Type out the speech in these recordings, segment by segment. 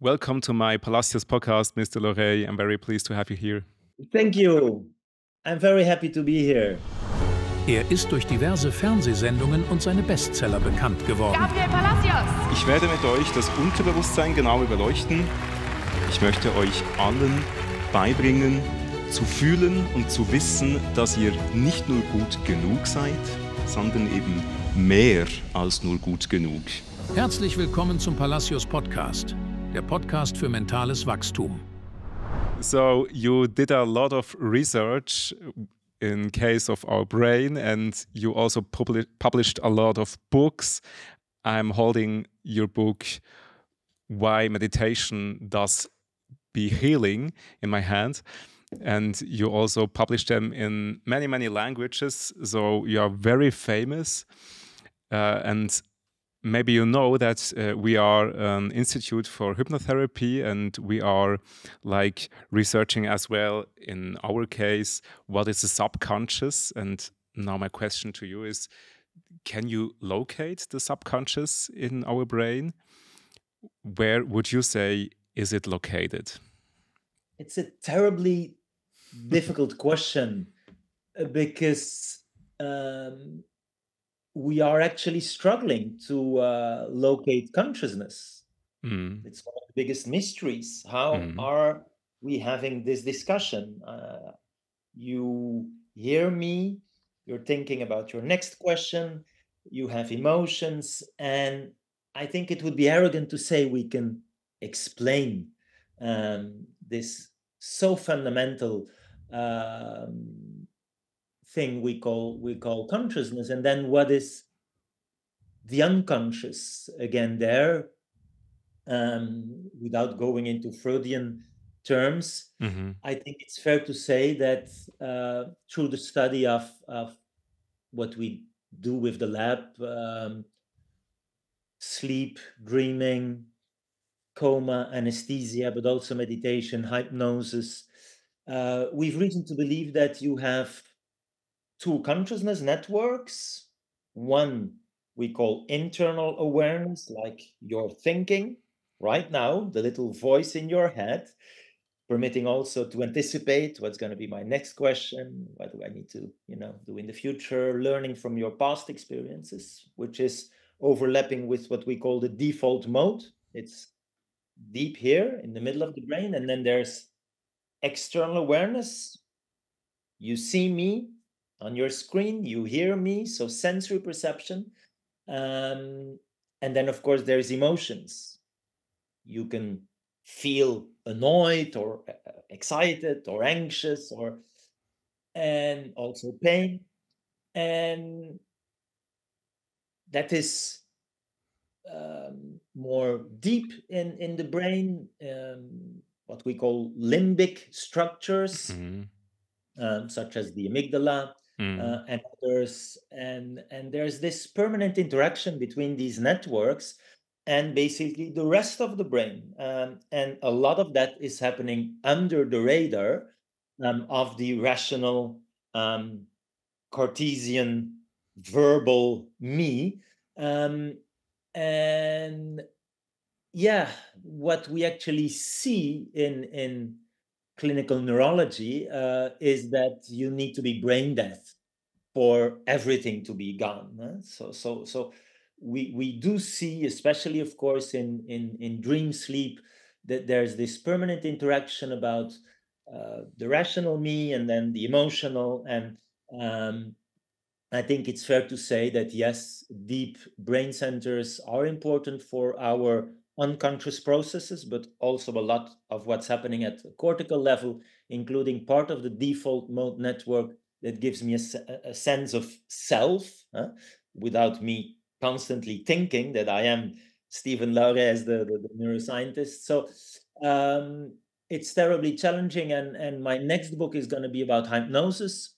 Welcome to my Palacios podcast, Mr. Laureys. I'm very pleased to have you here. Thank you. I'm very happy to be here. Er ist durch diverse Fernsehsendungen und seine Bestseller bekannt geworden. Gabriel Palacios. Ich werde mit euch das Unterbewusstsein genau beleuchten. Ich möchte euch allen beibringen, zu fühlen und zu wissen, dass ihr nicht nur gut genug seid, sondern eben mehr als nur gut genug. Herzlich willkommen zum Palacios Podcast, der Podcast für mentales Wachstum. So, you did a lot of research in case of our brain, and you also published a lot of books. I'm holding your book, Why Meditation Does Be Healing, in my hand. And you also published them in many, many languages. So you are very famous. And maybe you know that we are an institute for hypnotherapy, and we are like researching as well, in our case, what is the subconscious. And now my question to you is, can you locate the subconscious in our brain? Where would you say is it located? It's a terribly difficult question because we are actually struggling to locate consciousness. It's one of the biggest mysteries. How are we having this discussion? You hear me, you're thinking about your next question, you have emotions, and I think it would be arrogant to say we can explain this so fundamental thing we call consciousness. And then what is the unconscious again there, without going into Freudian terms. I think it's fair to say that through the study of what we do with the lab, sleep, dreaming, coma, anesthesia, but also meditation, hypnosis, we've reason to believe that you have two consciousness networks. One we call internal awareness, like you're thinking right now, the little voice in your head, permitting also to anticipate what's going to be my next question, what do I need to do in the future, learning from your past experiences, which is overlapping with what we call the default mode. It's deep here in the middle of the brain. And then there's external awareness. You see me on your screen, you hear me, so sensory perception. And then, of course, there's emotions. You can feel annoyed or excited or anxious, and also pain. And that is more deep in the brain, what we call limbic structures, such as the amygdala, and others, and there's this permanent interaction between these networks and basically the rest of the brain, and a lot of that is happening under the radar of the rational Cartesian verbal me, and what we actually see in clinical neurology is that you need to be brain dead for everything to be gone. So we do see, especially of course in dream sleep, that there's this permanent interaction about the rational me and then the emotional. And I think it's fair to say that yes, deep brain centers are important for our unconscious processes, but also a lot of what's happening at the cortical level, including part of the default mode network that gives me a sense of self, without me constantly thinking that I am Stephen Laureys, the neuroscientist. So it's terribly challenging. And my next book is going to be about hypnosis.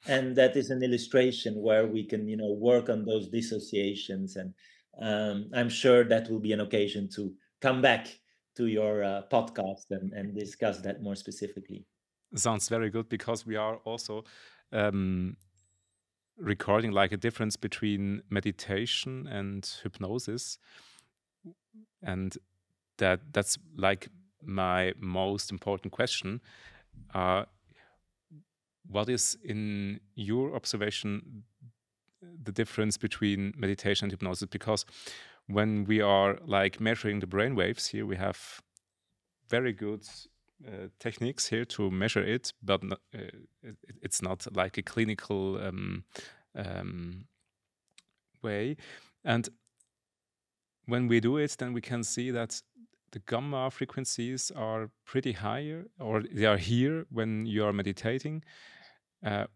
And that is an illustration where we can, work on those dissociations. And I'm sure that will be an occasion to come back to your podcast and discuss that more specifically. Sounds very good, because we are also recording like a difference between meditation and hypnosis. And that's like my most important question. What is, in your observation, the difference between meditation and hypnosis? Because when we are like measuring the brain waves here, we have very good techniques here to measure it, but it's not like a clinical way. And when we do it, then we can see that the gamma frequencies are pretty higher, or they are here when you are meditating.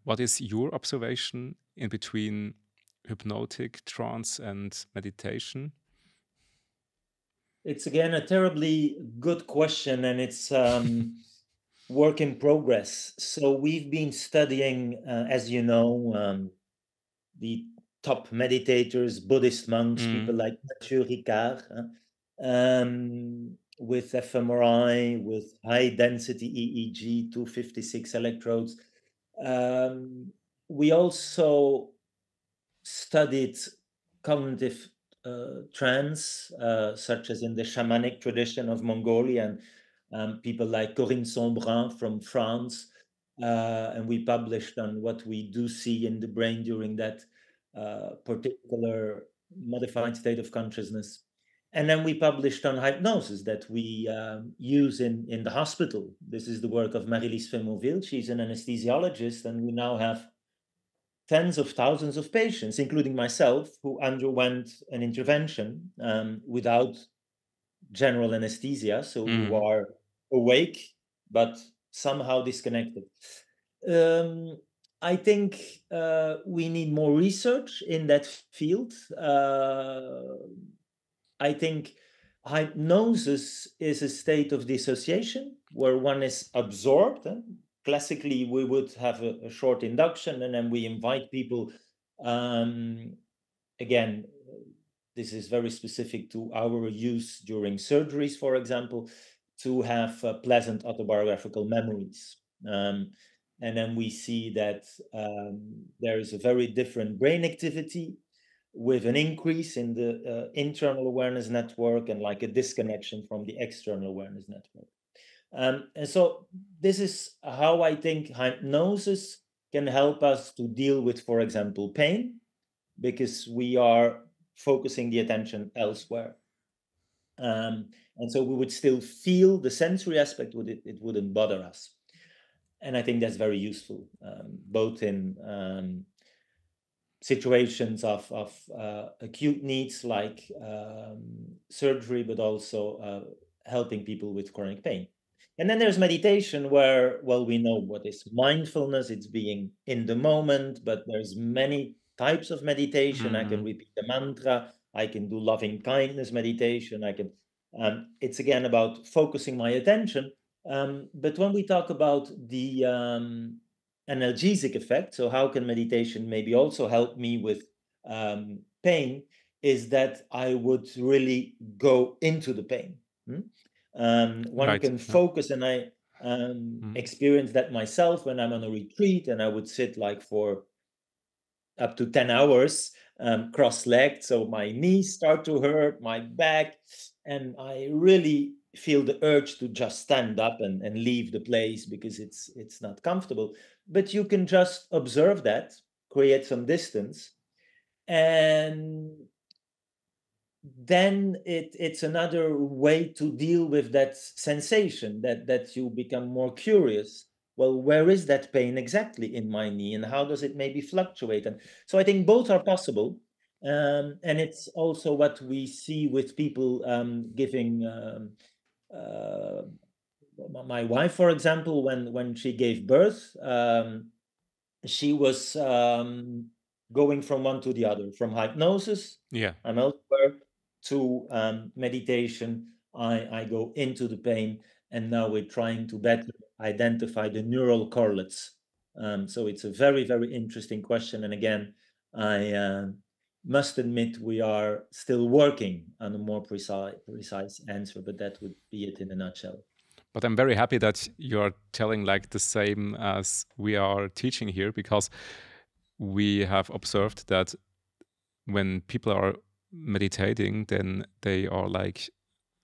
What is your observation in between hypnotic trance and meditation? It's again a terribly good question, and it's work in progress. So we've been studying, as you know, the top meditators, Buddhist monks, people like Mathieu Ricard, with fMRI, with high density EEG, 256 electrodes. We also studied cognitive trance, such as in the shamanic tradition of Mongolia, and people like Corinne Sombrin from France. And we published on what we do see in the brain during that particular modified state of consciousness. And then we published on hypnosis that we use in the hospital. This is the work of Marie-Lise Femoville. She's an anesthesiologist, and we now have tens of thousands of patients, including myself, who underwent an intervention without general anesthesia, so who are awake but somehow disconnected. I think we need more research in that field. I think hypnosis is a state of dissociation where one is absorbed. Classically, we would have a short induction, and then we invite people. Again, this is very specific to our use during surgeries, for example, to have pleasant autobiographical memories. And then we see that there is a very different brain activity with an increase in the internal awareness network and like a disconnection from the external awareness network. And so this is how I think hypnosis can help us to deal with, for example, pain, because we are focusing the attention elsewhere. And so we would still feel the sensory aspect, it wouldn't bother us. And I think that's very useful, both in situations of acute needs like surgery, but also helping people with chronic pain. And then there's meditation where, well, we know what is mindfulness. It's being in the moment, but there's many types of meditation. I can repeat the mantra. I can do loving kindness meditation. I can, it's again about focusing my attention. But when we talk about the analgesic effect, so how can meditation maybe also help me with pain, is that I would really go into the pain. One can focus, and I experience that myself when I'm on a retreat, and I would sit like for up to 10 hours cross-legged, so my knees start to hurt, my back, and I really feel the urge to just stand up and leave the place because it's not comfortable. But you can just observe that, create some distance, and then it's another way to deal with that sensation, that you become more curious. Well, where is that pain exactly in my knee, and how does it maybe fluctuate? And so I think both are possible. And it's also what we see with people giving. My wife, for example, when she gave birth, she was going from one to the other, from hypnosis and elsewhere to meditation. I go into the pain, and now we're trying to better identify the neural correlates. So it's a very, very interesting question. And again, I must admit we are still working on a more precise answer, but that would be it in a nutshell. But I'm very happy that you're telling like the same as we are teaching here, because we have observed that when people are meditating, then they are like,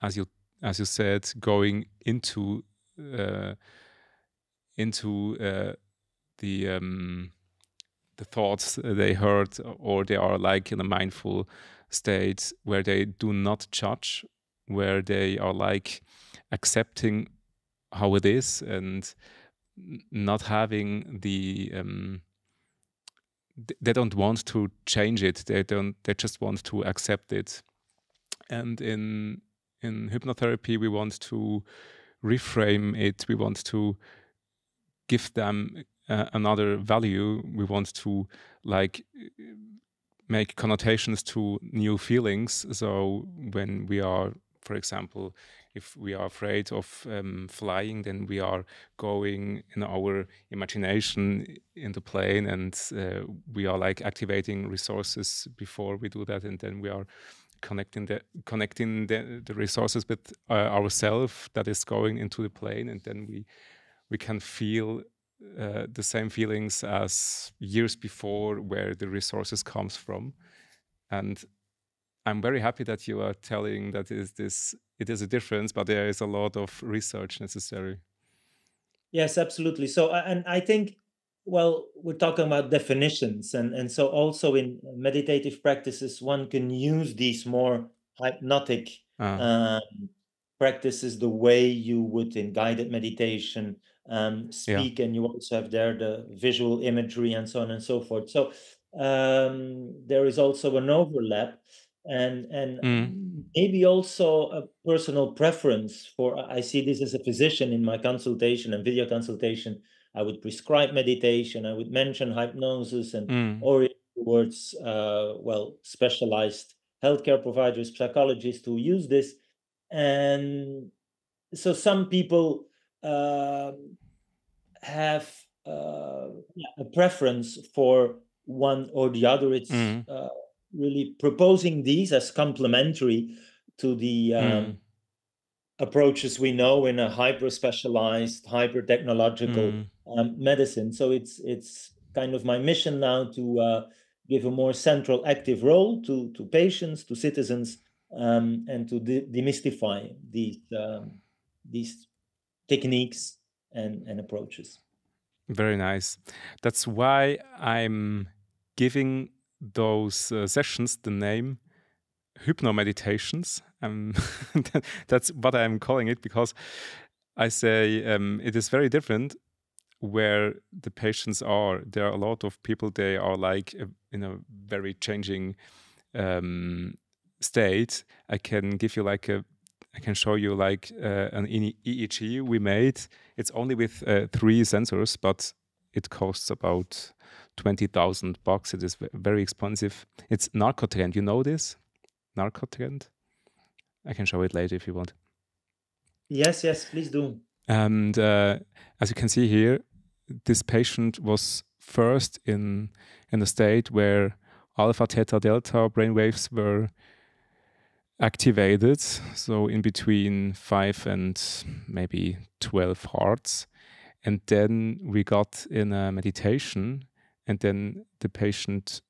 as you as you said, going into the thoughts they heard, or they are like in a mindful state where they do not judge, where they are like accepting how it is and not having the they don't want to change it. They just want to accept it. And in hypnotherapy, we want to reframe it. We want to give them another value. We want to like make connotations to new feelings. So when we are, for example, if we are afraid of flying, then we are going in our imagination in the plane, and we are like activating resources before we do that, and then we are connecting the resources with ourselves that is going into the plane, and then we can feel the same feelings as years before, where the resources comes from. And I'm very happy that you are telling that it is a difference, but there is a lot of research necessary. Yes, absolutely. So, and I think, well, we're talking about definitions, and so also in meditative practices, one can use these more hypnotic practices the way you would in guided meditation speak, and you also have there the visual imagery and so on and so forth. So there is also an overlap, and maybe also a personal preference for. I see this as a physician in my consultation and video consultation. I would prescribe meditation. I would mention hypnosis and orient towards specialized healthcare providers, psychologists who use this. And so some people have a preference for one or the other. It's really proposing these as complementary to the approaches we know in a hyper-specialized, hyper-technological medicine. So it's kind of my mission now to give a more central active role to patients, to citizens, and to demystify these techniques and approaches. Very nice. That's why I'm giving those sessions the name hypnomeditations. That's what I'm calling it, because I say it is very different where the patients are. There are a lot of people, they are like in a very changing state. I can show you like an EEG we made. It's only with 3 sensors, but it costs about $20,000. It is very expensive. It's Narcotrend. You know this? Narcotrend? I can show it later if you want. Yes, please do. And as you can see here, this patient was first in a state where alpha, theta, delta brainwaves were activated, so in between 5 and maybe 12 hertz. And then we got in a meditation, and then the patient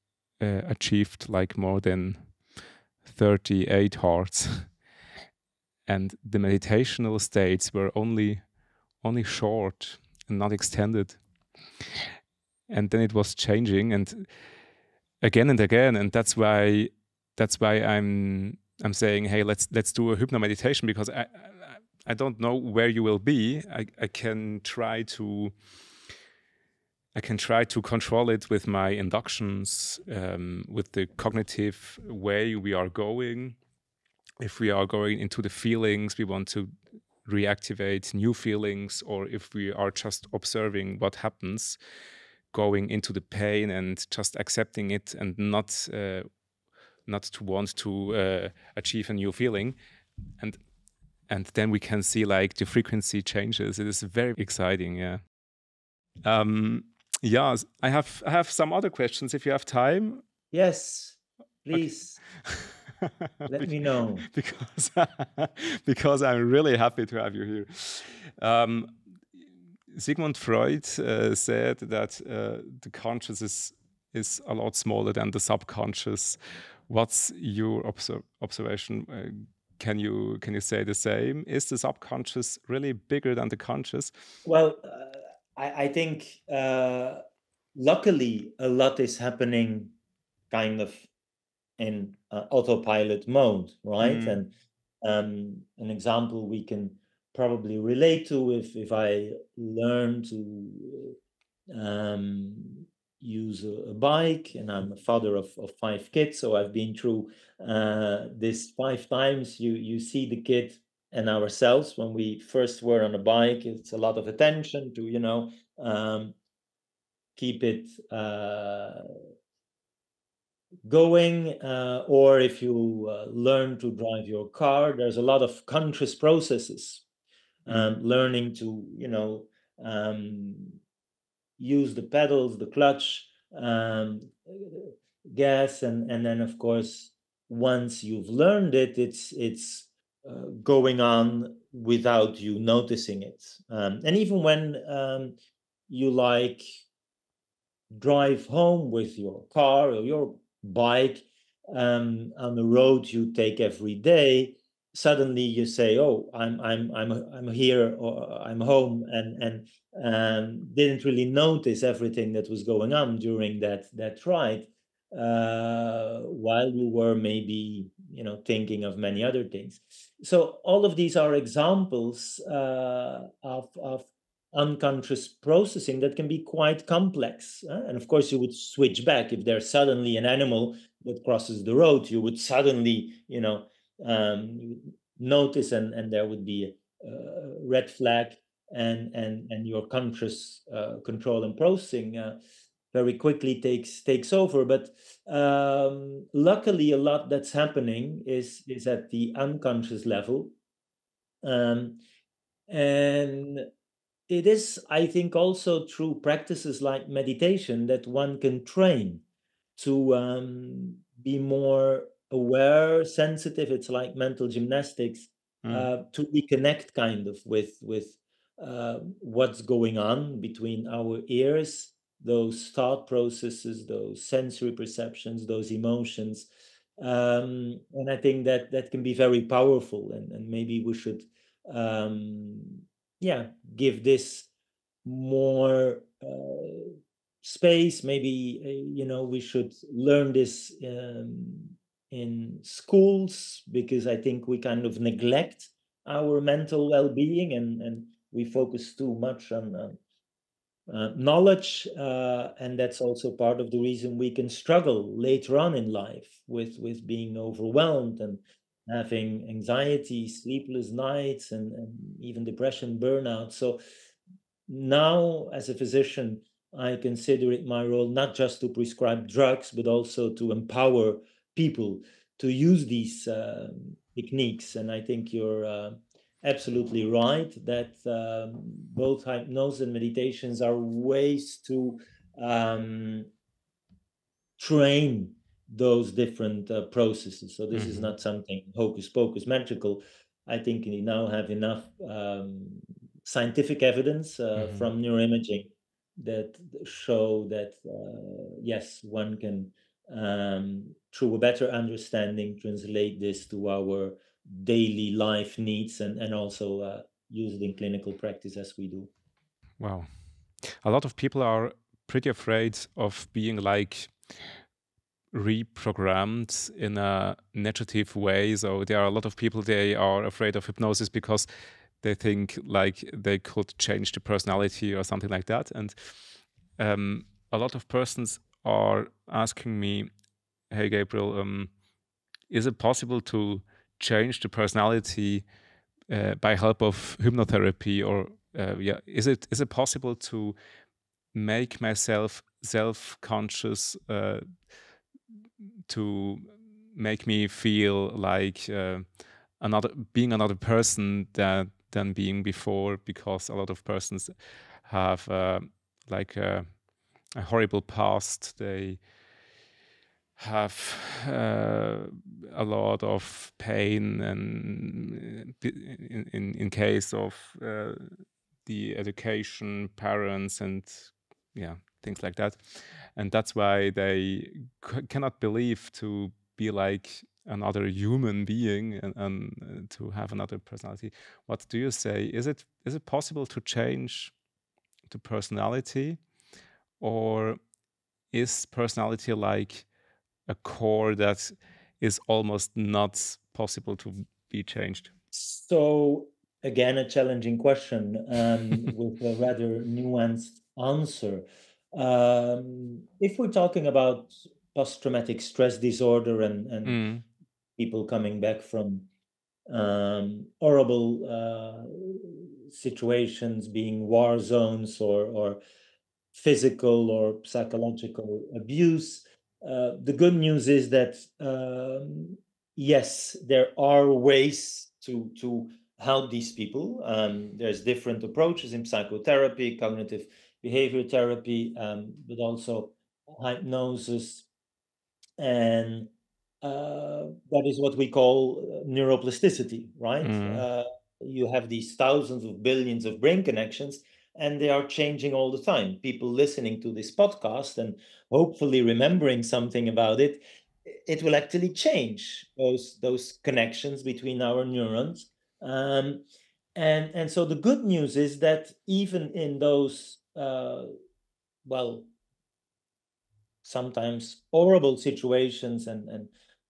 achieved like more than 38 hertz. And the meditational states were only short and not extended. And then it was changing, and again, and that's why I'm saying, hey, let's do a hypnomeditation, because I don't know where you will be. I can try to control it with my inductions, with the cognitive way we are going. If we are going into the feelings, we want to reactivate new feelings, or if we are just observing what happens, going into the pain and just accepting it, and not to want to achieve a new feeling, and then we can see like the frequency changes. It is very exciting. Yeah, I have some other questions if you have time. Yes, please. Okay. Let me know. because I'm really happy to have you here. Sigmund Freud said that the conscious is a lot smaller than the subconscious. What's your observation? can you say the same? Is the subconscious really bigger than the conscious? Well, I think luckily a lot is happening kind of in autopilot mode, right? And an example we can probably relate to, if I learn to use a bike, and I'm a father of 5 kids, so I've been through this 5 times. You see the kid and ourselves when we first were on a bike. It's a lot of attention to keep it going, or if you learn to drive your car, there's a lot of conscious processes. Learning to use the pedals, the clutch, gas, and then of course once you've learned it, it's going on without you noticing it. And even when you drive home with your car or your bike on the road you take every day, suddenly you say, "Oh, I'm here, or I'm home," and didn't really notice everything that was going on during that ride, while you were maybe thinking of many other things. So all of these are examples of unconscious processing that can be quite complex. And of course, you would switch back if there's suddenly an animal that crosses the road. You would suddenly, notice, and there would be a red flag, and your conscious control and processing very quickly takes over. But luckily, a lot that's happening is at the unconscious level, and it is, I think, also through practices like meditation that one can train to be more aware, sensitive. It's like mental gymnastics, to reconnect kind of with what's going on between our ears, those thought processes, those sensory perceptions, those emotions. And I think that can be very powerful, and maybe we should give this more space. Maybe we should learn this in schools, because I think we kind of neglect our mental well-being, and we focus too much on knowledge, and that's also part of the reason we can struggle later on in life with being overwhelmed and having anxiety, sleepless nights, and even depression, burnout. So now, as a physician, I consider it my role not just to prescribe drugs, but also to empower people to use these techniques. And I think you're absolutely right that both hypnosis and meditations are ways to train those different processes. So this is not something hocus pocus magical. I think we now have enough scientific evidence from neuroimaging that show that yes, one can through a better understanding translate this to our daily life needs, and also use it in clinical practice as we do. Wow. A lot of people are pretty afraid of being like reprogrammed in a negative way. So there are a lot of people, they are afraid of hypnosis because they think like they could change the personality or something like that. And a lot of persons are asking me, hey Gabriel, is it possible to change the personality by help of hypnotherapy? Or is it possible to make myself self-conscious, to make me feel like another person than being before? Because a lot of persons have like a horrible past. They have a lot of pain, and in case of the education, parents, and things like that. And that's why they cannot believe to be like another human being and to have another personality. What do you say? Is it possible to change the personality, or is personality like a core that is almost not possible to be changed? So again, a challenging question with a rather nuanced answer. If we're talking about post-traumatic stress disorder and people coming back from horrible situations, being war zones or physical or psychological abuse, the good news is that yes, there are ways to help these people. There's different approaches in psychotherapy, cognitive behavior therapy, but also hypnosis, and that is what we call neuroplasticity, right? You have these thousands of billions of brain connections, and they are changing all the time. People listening to this podcast and hopefully remembering something about it, it will actually change those connections between our neurons. And so the good news is that even in those well, sometimes horrible situations and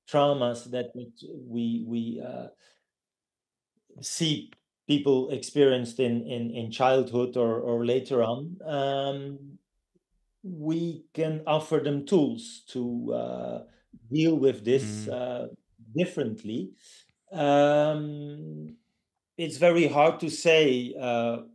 traumas that we see people experienced in childhood or later on, we can offer them tools to deal with this differently. It's very hard to say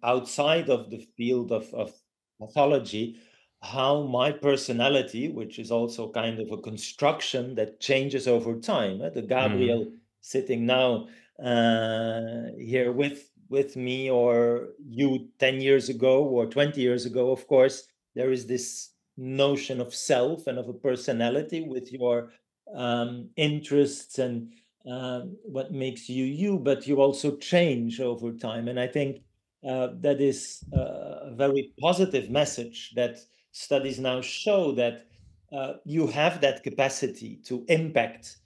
outside of the field of pathology how my personality, which is also kind of a construction that changes over time. The Gabriel sitting now here with me, or you 10 years ago or 20 years ago, of course, there is this notion of self and of a personality with your interests and what makes you you, but you also change over time. And I think that is a very positive message that studies now show that you have that capacity to impact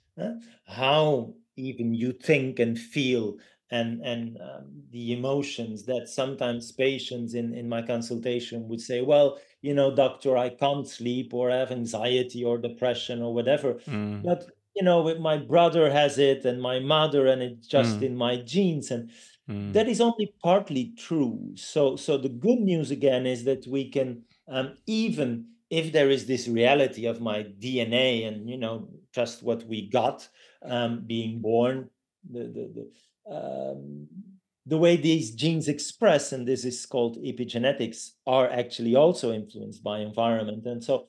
how even you think and feel, and the emotions that sometimes patients in my consultation would say, well, you know, doctor, I can't sleep, or I have anxiety or depression or whatever. But you know, my brother has it and my mother, and it's just in my genes. And that is only partly true. So the good news again is that we can, even if there is this reality of my DNA and, you know, just what we got being born, the way these genes express, and this is called epigenetics, are actually also influenced by environment. And so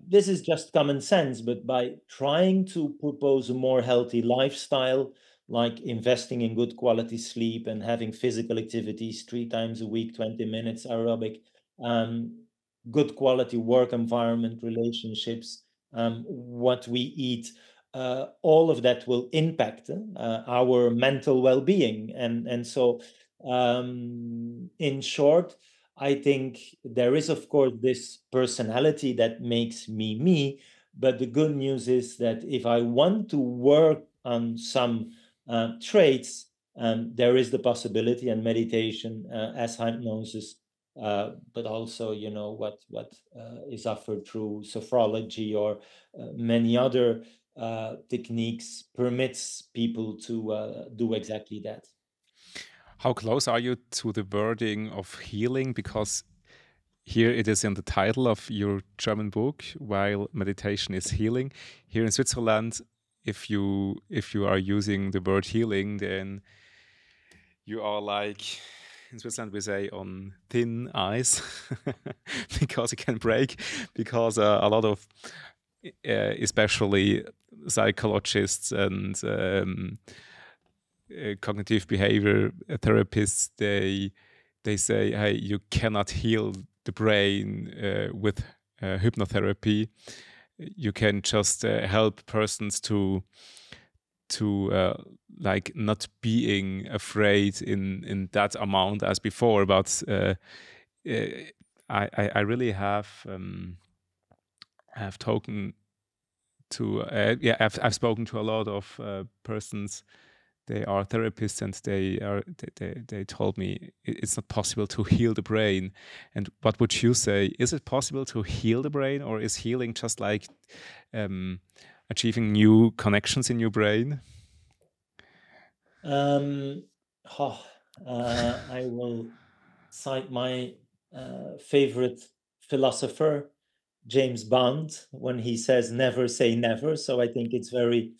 this is just common sense, but by trying to propose a more healthy lifestyle, like investing in good quality sleep and having physical activities 3 times a week, 20 minutes aerobic, good quality work environment, relationships, what we eat, all of that will impact our mental well-being. And so, in short, I think there is, of course, this personality that makes me me, but the good news is that if I want to work on some traits, there is the possibility, and meditation as hypnosis, but also, you know, what is offered through sophrology or many other techniques permits people to do exactly that. How close are you to the wording of healing? Because here it is in the title of your German book, while meditation is healing. Here in Switzerland, if you are using the word healing, then you are like, in Switzerland we say, on thin ice because it can break, because a lot of especially psychologists and cognitive behavior therapists, they say, hey, you cannot heal the brain with hypnotherapy. You can just help persons to like not being afraid in that amount as before. But I really have I've spoken to a lot of persons. They are therapists, and they told me it's not possible to heal the brain. And what would you say? Is it possible to heal the brain, or is healing just like achieving new connections in your brain? I will cite my favorite philosopher, James Bond, when he says never say never. So I think it's very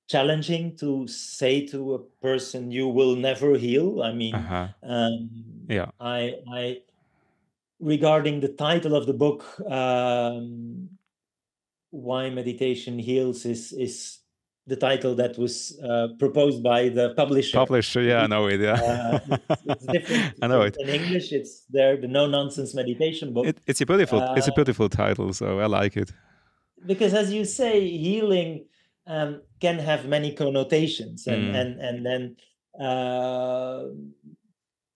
challenging to say to a person you will never heal. I mean, I regarding the title of the book, Why Meditation Heals, is the title that was proposed by the publisher. I know it. Yeah, it's different. I know it. In English, it's there, the No Nonsense Meditation book. It's a beautiful title, so I like it. Because, as you say, healing can have many connotations, and then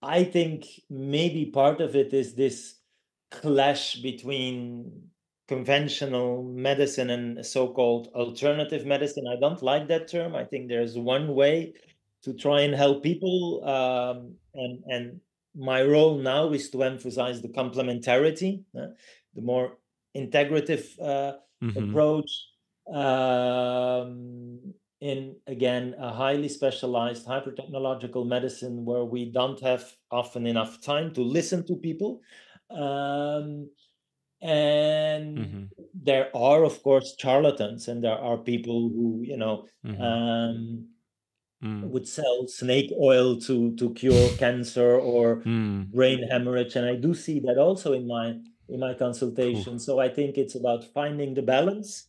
I think maybe part of it is this clash between conventional medicine and so-called alternative medicine. I don't like that term. I think there's one way to try and help people, and my role now is to emphasize the complementarity, the more integrative approach, in, again, a highly specialized hyper-technological medicine where we don't have often enough time to listen to people. And there are, of course, charlatans, and there are people who, would sell snake oil to cure cancer or brain hemorrhage. And I do see that also in my consultation. So I think it's about finding the balance,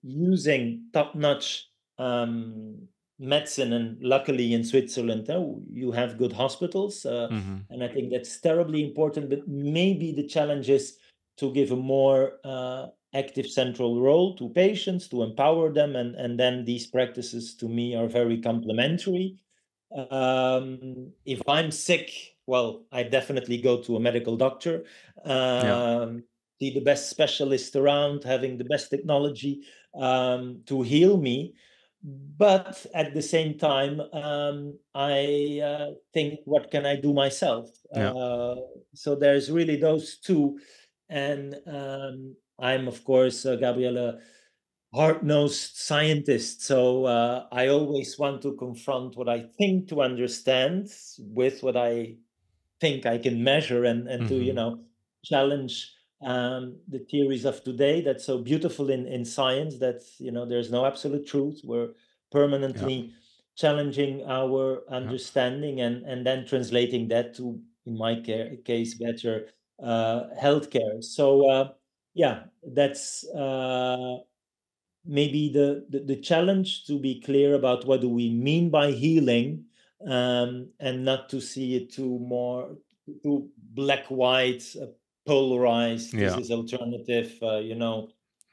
using top-notch medicine, and luckily in Switzerland you have good hospitals, and I think that's terribly important. But maybe the challenge is to give a more active central role to patients, to empower them, and then these practices to me are very complementary. If I'm sick, well, I definitely go to a medical doctor, see the best specialist around, having the best technology to heal me. But at the same time, I think, what can I do myself? So there's really those two. And I'm, of course, Gabriele, a hard-nosed scientist. So I always want to confront what I think to understand with what I think I can measure, and to, challenge the theories of today that's so beautiful in science, that, there's no absolute truth. We're permanently challenging our understanding, and then translating that to, in my case, better healthcare. So that's maybe the challenge, to be clear about what do we mean by healing, and not to see it too black white, polarized. This is alternative,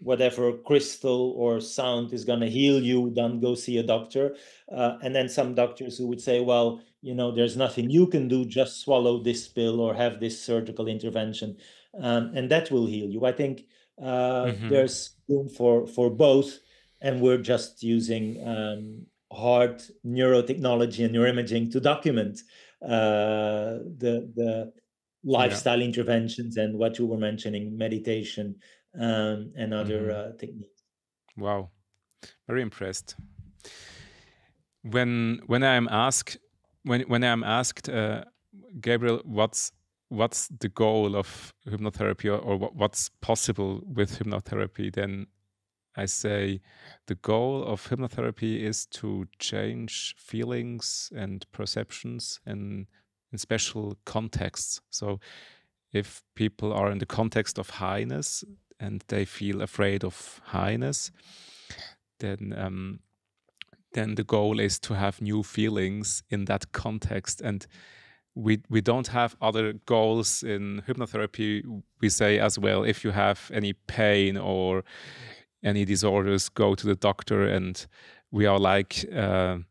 whatever crystal or sound is going to heal you, don't go see a doctor. And then some doctors who would say, well, there's nothing you can do, just swallow this pill or have this surgical intervention, and that will heal you. I think there's room for both, and we're just using hard neurotechnology and neuroimaging to document the lifestyle interventions, and what you were mentioning, meditation, and other techniques. Wow, very impressed. When I'm asked, Gabriel, what's the goal of hypnotherapy, or what's possible with hypnotherapy, then I say the goal of hypnotherapy is to change feelings and perceptions in special contexts. So if people are in the context of highness and they feel afraid of highness, then the goal is to have new feelings in that context. And we don't have other goals in hypnotherapy. We say as well, if you have any pain or any disorders, go to the doctor, and we are like an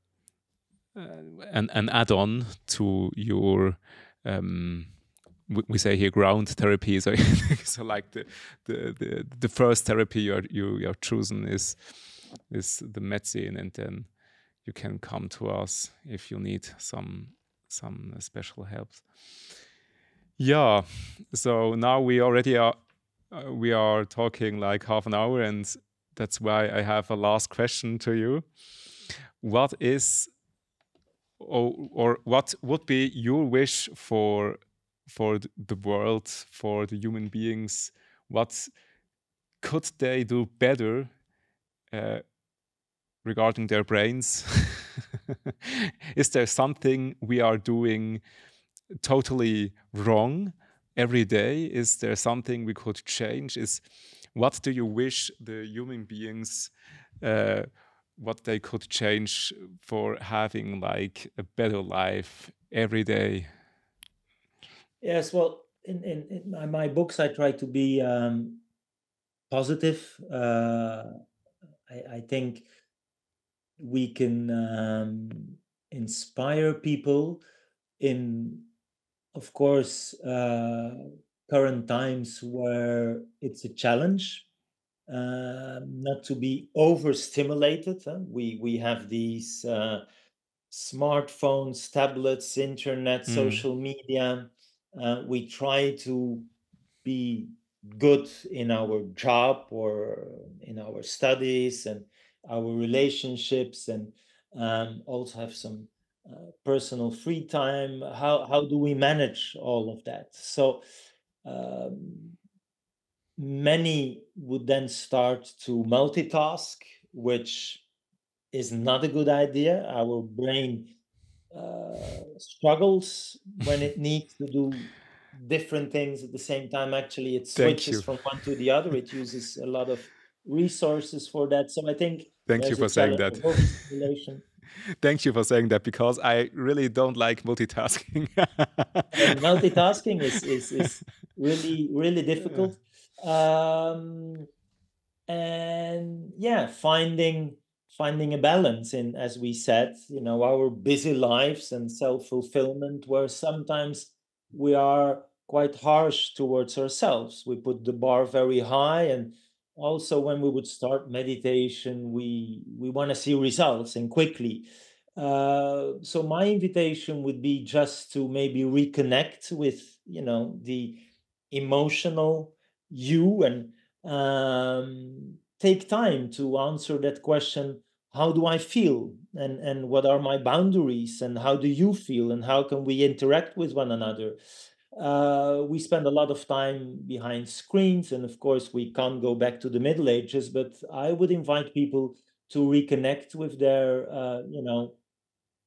add-on to your we say here ground therapy. So, so like the first therapy you're chosen is the medicine, and then you can come to us if you need some special help. Yeah. So now we already are talking like half an hour, and that's why I have a last question to you. What is or what would be your wish for the world, for the human beings? What could they do better regarding their brains? Is there something we are doing totally wrong every day? Is there something we could change? What do you wish the human beings what they could change for having like a better life every day? Yes, well, in my books, I try to be positive. I think we can inspire people in, of course, current times where it's a challenge not to be overstimulated. We have these smartphones, tablets, internet, social media. We try to be good in our job or in our studies and our relationships, and also have some personal free time. How do we manage all of that? So many would then start to multitask, which is not a good idea. Our brain struggles when it needs to do different things at the same time. Actually, it switches from one to the other. It uses a lot of resources for that. So I think Thank you there's a for saying challenge that. of overstimulation. Thank you for saying that, because I really don't like multitasking. And multitasking is really, really difficult. And yeah, finding a balance in, as we said, our busy lives and self-fulfillment, where sometimes we are quite harsh towards ourselves. We put the bar very high, and also when we would start meditation, we want to see results and quickly. So my invitation would be just to maybe reconnect with the emotional you, and take time to answer that question: how do I feel, and what are my boundaries, and how do you feel, and how can we interact with one another? We spend a lot of time behind screens, and of course we can't go back to the Middle Ages, but I would invite people to reconnect with their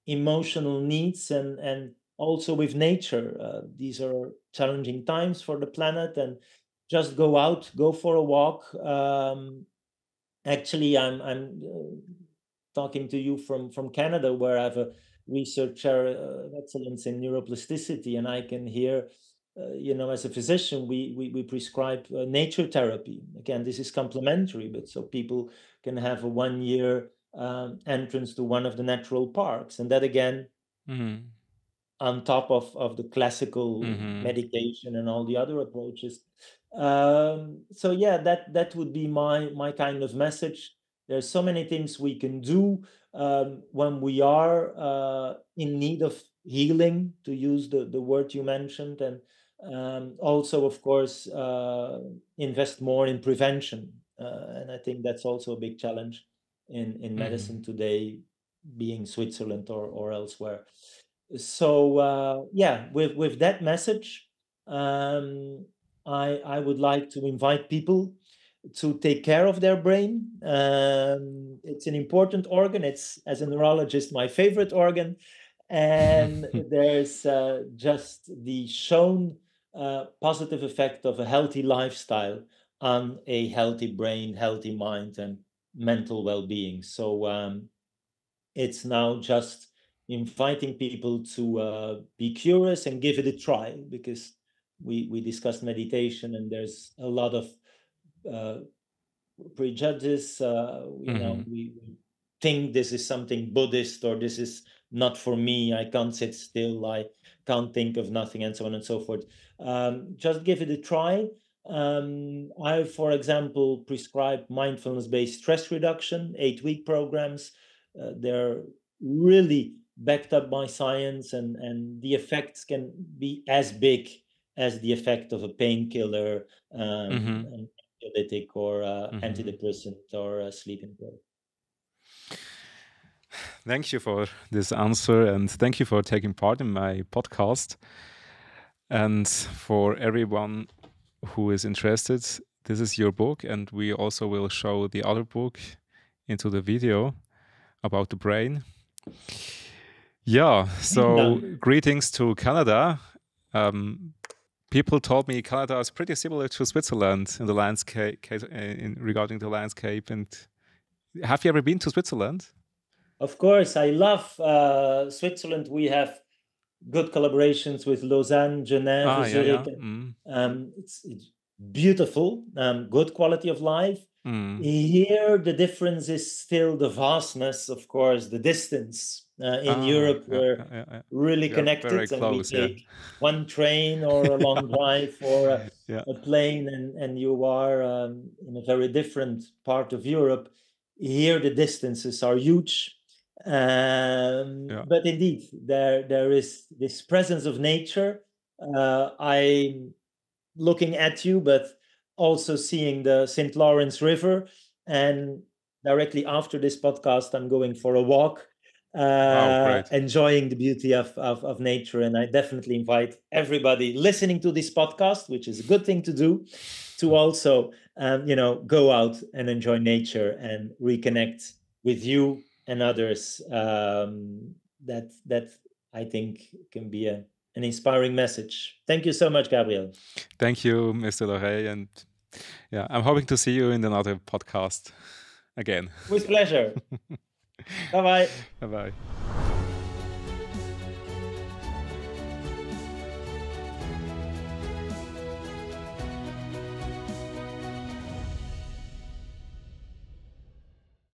emotional needs, and also with nature. These are challenging times for the planet, and just go out, go for a walk. Actually, I'm talking to you from Canada, where I have a researcher of excellence in neuroplasticity, and I can hear, as a physician, we prescribe nature therapy. Again, this is complementary, but so people can have a 1 year entrance to one of the natural parks, and that again, on top of the classical medication and all the other approaches. So yeah, that would be my kind of message. There's so many things we can do when we are in need of healing, to use the word you mentioned, and also, of course, invest more in prevention. And I think that's also a big challenge in medicine today, being Switzerland or elsewhere. So yeah, with that message, I would like to invite people to take care of their brain. It's an important organ. It's, as a neurologist, my favorite organ. And there's just the shown positive effect of a healthy lifestyle on a healthy brain, healthy mind, and mental well-being. So it's now just inviting people to be curious and give it a try, because we discussed meditation, and there's a lot of prejudice. We think this is something Buddhist, or this is not for me. I can't sit still. I can't think of nothing, and so on and so forth. Just give it a try. I, for example, prescribe mindfulness-based stress reduction, 8-week programs. They're really backed up by science, and the effects can be as big as the effect of a painkiller, an anxiolytic, or antidepressant, or a sleeping pill. Thank you for this answer, and thank you for taking part in my podcast. And for everyone who is interested, this is your book, and we also will show the other book into the video about the brain. Yeah, so greetings to Canada. People told me Canada is pretty similar to Switzerland in the landscape, regarding the landscape. And have you ever been to Switzerland? Of course, I love Switzerland. We have good collaborations with Lausanne, Geneva, Zurich. It's beautiful, good quality of life. Here, the difference is still the vastness, of course, the distance. In Europe, we're really connected, very close, and we take one train or a long drive or a plane, and you are in a very different part of Europe. Here, the distances are huge. But indeed, there is this presence of nature. I'm looking at you, but also seeing the St. Lawrence River. And directly after this podcast, I'm going for a walk, enjoying the beauty of nature. And I definitely invite everybody listening to this podcast, which is a good thing to do, to also go out and enjoy nature and reconnect with you and others. That I think can be an inspiring message. Thank you so much, Gabriel. Thank you, Mr. Laureys. And I'm hoping to see you in another podcast again. With pleasure. Bye-bye. Bye-bye.